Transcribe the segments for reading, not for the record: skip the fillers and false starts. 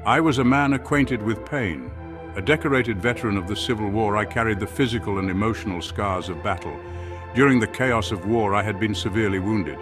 I was a man acquainted with pain. A decorated veteran of the Civil War, I carried the physical and emotional scars of battle. During the chaos of war, I had been severely wounded.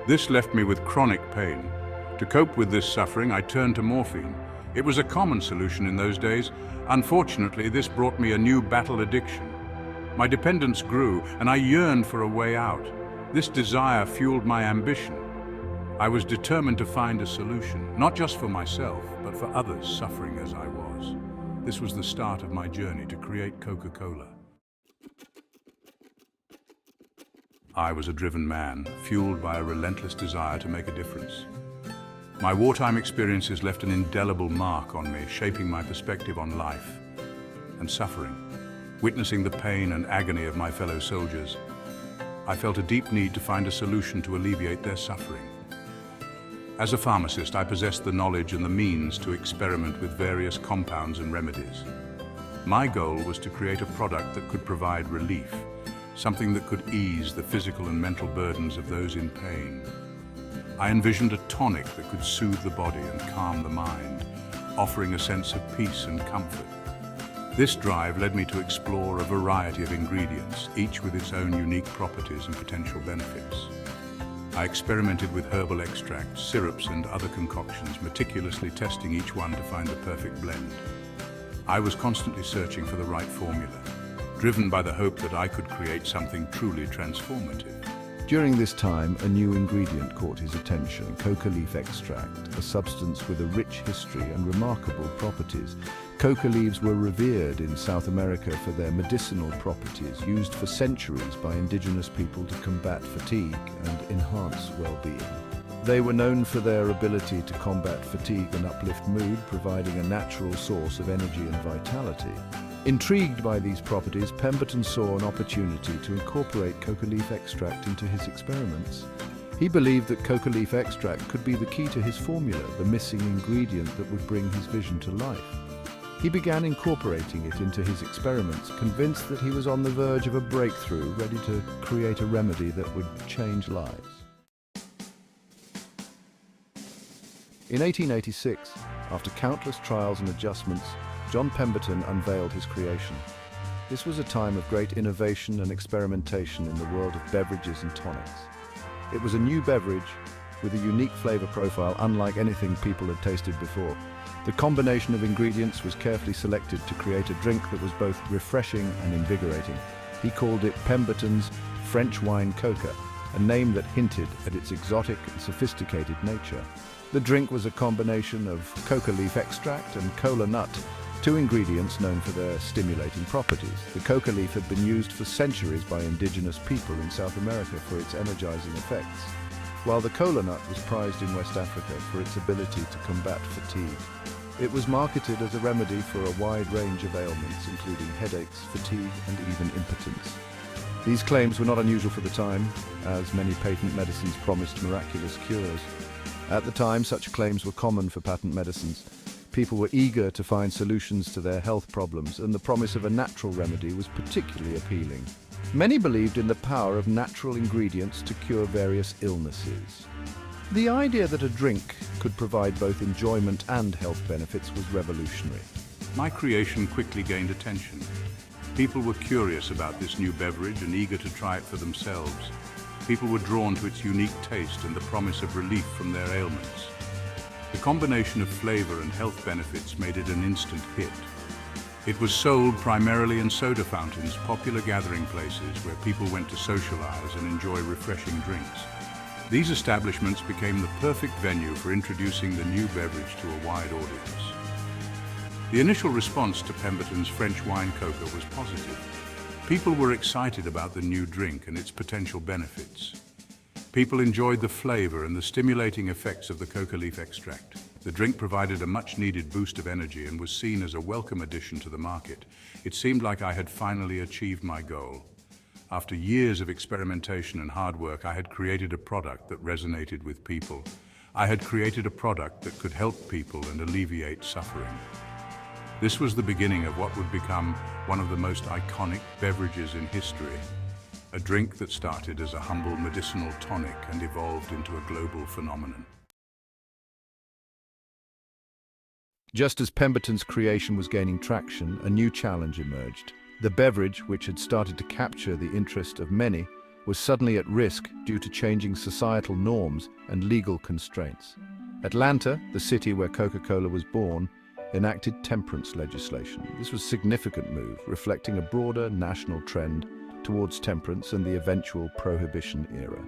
This left me with chronic pain. To cope with this suffering, I turned to morphine. It was a common solution in those days. Unfortunately, this brought me a new battle addiction. My dependence grew, and I yearned for a way out. This desire fueled my ambition. I was determined to find a solution, not just for myself, but for others suffering as I was. This was the start of my journey to create Coca-Cola. I was a driven man, fueled by a relentless desire to make a difference. My wartime experiences left an indelible mark on me, shaping my perspective on life and suffering. Witnessing the pain and agony of my fellow soldiers, I felt a deep need to find a solution to alleviate their suffering. As a pharmacist, I possessed the knowledge and the means to experiment with various compounds and remedies. My goal was to create a product that could provide relief, something that could ease the physical and mental burdens of those in pain. I envisioned a tonic that could soothe the body and calm the mind, offering a sense of peace and comfort. This drive led me to explore a variety of ingredients, each with its own unique properties and potential benefits. I experimented with herbal extracts, syrups, and other concoctions, meticulously testing each one to find the perfect blend. I was constantly searching for the right formula, driven by the hope that I could create something truly transformative. During this time, a new ingredient caught his attention: coca leaf extract, a substance with a rich history and remarkable properties. Coca leaves were revered in South America for their medicinal properties, used for centuries by indigenous people to combat fatigue and enhance well-being. They were known for their ability to combat fatigue and uplift mood, providing a natural source of energy and vitality. Intrigued by these properties, Pemberton saw an opportunity to incorporate coca leaf extract into his experiments. He believed that coca leaf extract could be the key to his formula, the missing ingredient that would bring his vision to life. He began incorporating it into his experiments, convinced that he was on the verge of a breakthrough, ready to create a remedy that would change lives. In 1886, after countless trials and adjustments, John Pemberton unveiled his creation. This was a time of great innovation and experimentation in the world of beverages and tonics. It was a new beverage with a unique flavor profile unlike anything people had tasted before. The combination of ingredients was carefully selected to create a drink that was both refreshing and invigorating. He called it Pemberton's French Wine Coca, a name that hinted at its exotic and sophisticated nature. The drink was a combination of coca leaf extract and kola nut, two ingredients known for their stimulating properties. The coca leaf had been used for centuries by indigenous people in South America for its energizing effects, while the kola nut was prized in West Africa for its ability to combat fatigue. It was marketed as a remedy for a wide range of ailments, including headaches, fatigue, and even impotence. These claims were not unusual for the time, as many patent medicines promised miraculous cures. At the time, such claims were common for patent medicines. People were eager to find solutions to their health problems, and the promise of a natural remedy was particularly appealing. Many believed in the power of natural ingredients to cure various illnesses. The idea that a drink could provide both enjoyment and health benefits was revolutionary. My creation quickly gained attention. People were curious about this new beverage and eager to try it for themselves. People were drawn to its unique taste and the promise of relief from their ailments. The combination of flavor and health benefits made it an instant hit. It was sold primarily in soda fountains, popular gathering places where people went to socialize and enjoy refreshing drinks. These establishments became the perfect venue for introducing the new beverage to a wide audience. The initial response to Pemberton's French Wine Coca was positive. People were excited about the new drink and its potential benefits. People enjoyed the flavor and the stimulating effects of the coca leaf extract. The drink provided a much-needed boost of energy and was seen as a welcome addition to the market. It seemed like I had finally achieved my goal. After years of experimentation and hard work, I had created a product that resonated with people. I had created a product that could help people and alleviate suffering. This was the beginning of what would become one of the most iconic beverages in history. A drink that started as a humble medicinal tonic and evolved into a global phenomenon. Just as Pemberton's creation was gaining traction, a new challenge emerged. The beverage, which had started to capture the interest of many, was suddenly at risk due to changing societal norms and legal constraints. Atlanta, the city where Coca-Cola was born, enacted temperance legislation. This was a significant move, reflecting a broader national trend towards temperance and the eventual prohibition era.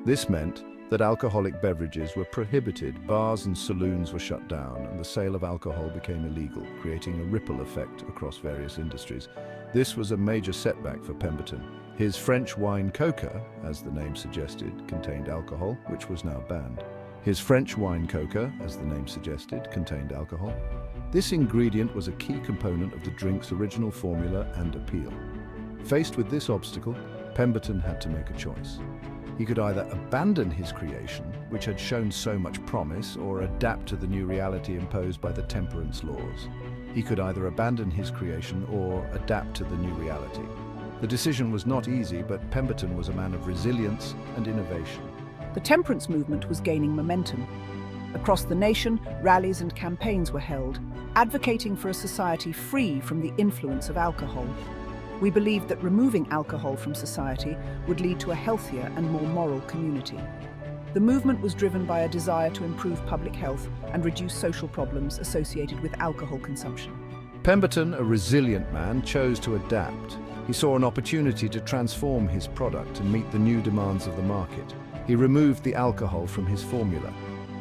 This meant that alcoholic beverages were prohibited, bars and saloons were shut down, and the sale of alcohol became illegal, creating a ripple effect across various industries. This was a major setback for Pemberton. His French wine Coca, as the name suggested, contained alcohol, which was now banned. His French wine Coca, as the name suggested, contained alcohol. This ingredient was a key component of the drink's original formula and appeal. Faced with this obstacle, Pemberton had to make a choice. He could either abandon his creation, which had shown so much promise, or adapt to the new reality imposed by the temperance laws. He could either abandon his creation or adapt to the new reality. The decision was not easy, but Pemberton was a man of resilience and innovation. The temperance movement was gaining momentum. Across the nation, rallies and campaigns were held, advocating for a society free from the influence of alcohol. We believed that removing alcohol from society would lead to a healthier and more moral community. The movement was driven by a desire to improve public health and reduce social problems associated with alcohol consumption. Pemberton, a resilient man, chose to adapt. He saw an opportunity to transform his product and meet the new demands of the market. He removed the alcohol from his formula.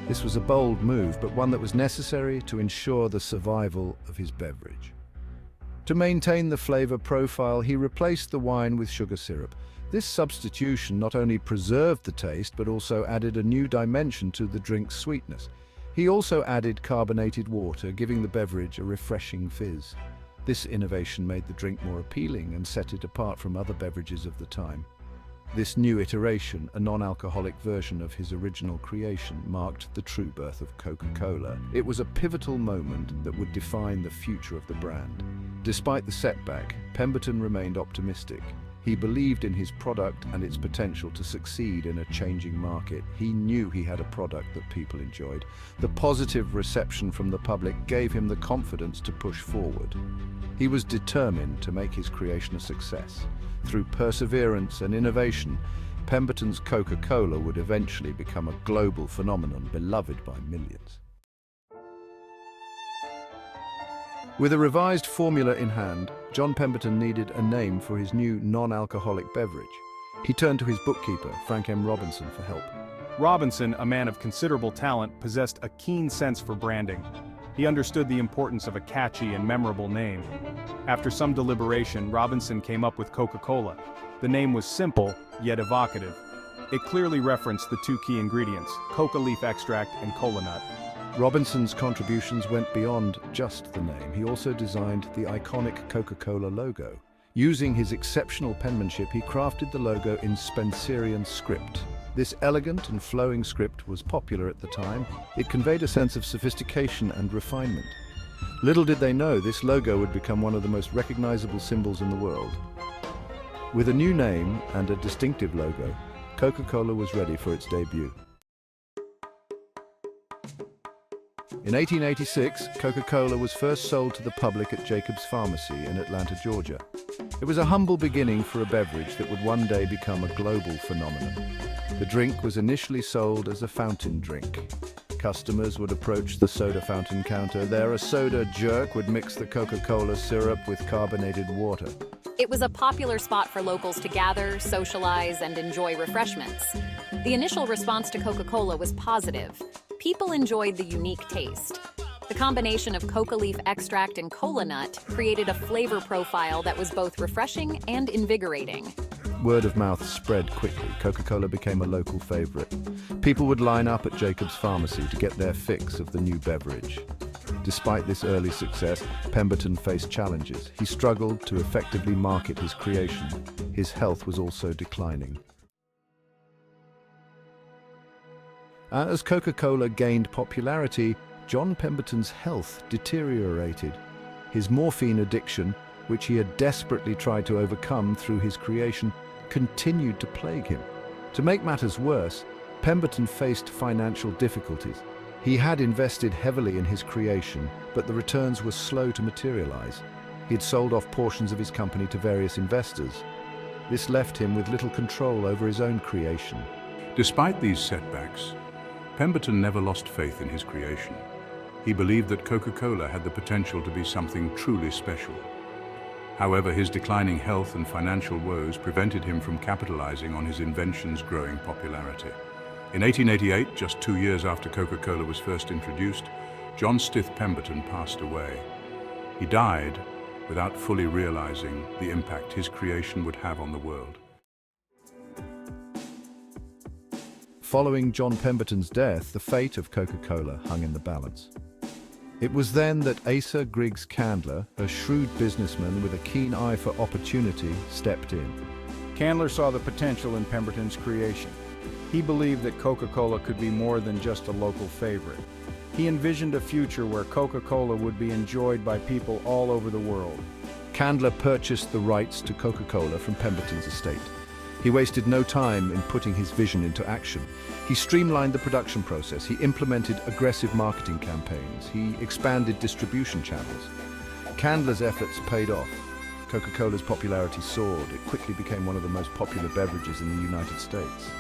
This was a bold move, but one that was necessary to ensure the survival of his beverage. To maintain the flavor profile, he replaced the wine with sugar syrup. This substitution not only preserved the taste, but also added a new dimension to the drink's sweetness. He also added carbonated water, giving the beverage a refreshing fizz. This innovation made the drink more appealing and set it apart from other beverages of the time. This new iteration, a non-alcoholic version of his original creation, marked the true birth of Coca-Cola. It was a pivotal moment that would define the future of the brand. Despite the setback, Pemberton remained optimistic. He believed in his product and its potential to succeed in a changing market. He knew he had a product that people enjoyed. The positive reception from the public gave him the confidence to push forward. He was determined to make his creation a success. Through perseverance and innovation, Pemberton's Coca-Cola would eventually become a global phenomenon beloved by millions. With a revised formula in hand, John Pemberton needed a name for his new non-alcoholic beverage. He turned to his bookkeeper, Frank M. Robinson, for help. Robinson, a man of considerable talent, possessed a keen sense for branding. He understood the importance of a catchy and memorable name. After some deliberation, Robinson came up with Coca-Cola. The name was simple, yet evocative. It clearly referenced the two key ingredients, coca leaf extract and kola nut. Robinson's contributions went beyond just the name. He also designed the iconic Coca-Cola logo. Using his exceptional penmanship, he crafted the logo in Spencerian script. This elegant and flowing script was popular at the time. It conveyed a sense of sophistication and refinement. Little did they know, this logo would become one of the most recognizable symbols in the world. With a new name and a distinctive logo, Coca-Cola was ready for its debut. In 1886, Coca-Cola was first sold to the public at Jacob's Pharmacy in Atlanta, Georgia. It was a humble beginning for a beverage that would one day become a global phenomenon. The drink was initially sold as a fountain drink. Customers would approach the soda fountain counter. There, a soda jerk would mix the Coca-Cola syrup with carbonated water. It was a popular spot for locals to gather, socialize, and enjoy refreshments. The initial response to Coca-Cola was positive. People enjoyed the unique taste. The combination of coca leaf extract and kola nut created a flavor profile that was both refreshing and invigorating. Word of mouth spread quickly. Coca-Cola became a local favorite. People would line up at Jacob's Pharmacy to get their fix of the new beverage. Despite this early success, Pemberton faced challenges. He struggled to effectively market his creation. His health was also declining. As Coca-Cola gained popularity, John Pemberton's health deteriorated. His morphine addiction, which he had desperately tried to overcome through his creation, continued to plague him. To make matters worse, Pemberton faced financial difficulties. He had invested heavily in his creation, but the returns were slow to materialize. He had sold off portions of his company to various investors. This left him with little control over his own creation. Despite these setbacks, Pemberton never lost faith in his creation. He believed that Coca-Cola had the potential to be something truly special. However, his declining health and financial woes prevented him from capitalizing on his invention's growing popularity. In 1888, just 2 years after Coca-Cola was first introduced, John Stith Pemberton passed away. He died without fully realizing the impact his creation would have on the world. Following John Pemberton's death, the fate of Coca-Cola hung in the balance. It was then that Asa Griggs Candler, a shrewd businessman with a keen eye for opportunity, stepped in. Candler saw the potential in Pemberton's creation. He believed that Coca-Cola could be more than just a local favorite. He envisioned a future where Coca-Cola would be enjoyed by people all over the world. Candler purchased the rights to Coca-Cola from Pemberton's estate. He wasted no time in putting his vision into action. He streamlined the production process. He implemented aggressive marketing campaigns. He expanded distribution channels. Candler's efforts paid off. Coca-Cola's popularity soared. It quickly became one of the most popular beverages in the United States.